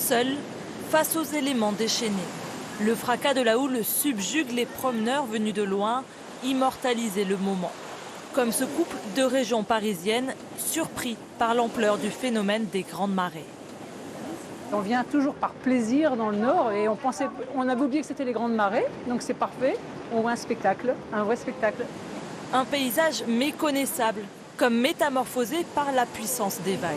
seul face aux éléments déchaînés. Le fracas de la houle subjugue les promeneurs venus de loin, immortaliser le moment. Comme ce couple de régions parisiennes, surpris par l'ampleur du phénomène des grandes marées. On vient toujours par plaisir dans le Nord et on avait oublié que c'était les grandes marées, donc c'est parfait. On voit un spectacle, un vrai spectacle. Un paysage méconnaissable, comme métamorphosé par la puissance des vagues.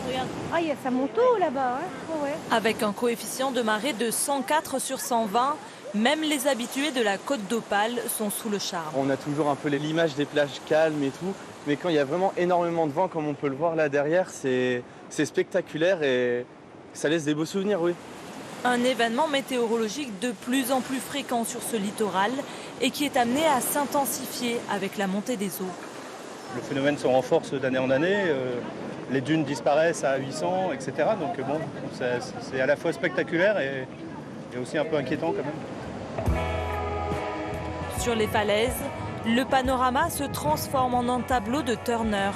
Ah, il y a sa moto là-bas, hein. Oh, ouais. Avec un coefficient de marée de 104 sur 120, même les habitués de la Côte d'Opale sont sous le charme. On a toujours un peu l'image des plages calmes et tout, mais quand il y a vraiment énormément de vent, comme on peut le voir là derrière, c'est spectaculaire et ça laisse des beaux souvenirs, oui. Un événement météorologique de plus en plus fréquent sur ce littoral et qui est amené à s'intensifier avec la montée des eaux. Le phénomène se renforce d'année en année, les dunes disparaissent à 800, etc. Donc bon, c'est à la fois spectaculaire et aussi un peu inquiétant quand même. Sur les falaises, le panorama se transforme en un tableau de Turner,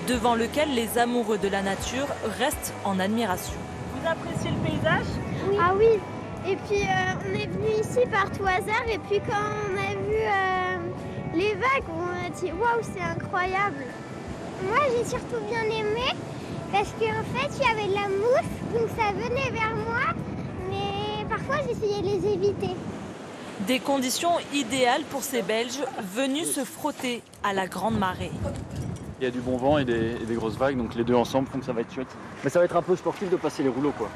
devant lequel les amoureux de la nature restent en admiration. Vous appréciez le paysage ? Oui. Ah oui, et puis on est venu ici par tout hasard et puis quand on a vu les vagues, on a dit waouh, c'est incroyable. Moi j'ai surtout bien aimé parce qu'en fait il y avait de la mousse, donc ça venait vers moi, mais parfois j'essayais de les éviter. Des conditions idéales pour ces Belges venus se frotter à la grande marée. Il y a du bon vent et des grosses vagues, donc les deux ensemble font que ça va être chouette. Mais ça va être un peu sportif de passer les rouleaux, quoi.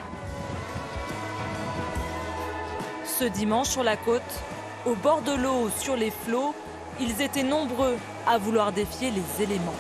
Ce dimanche sur la côte, au bord de l'eau ou sur les flots, ils étaient nombreux à vouloir défier les éléments.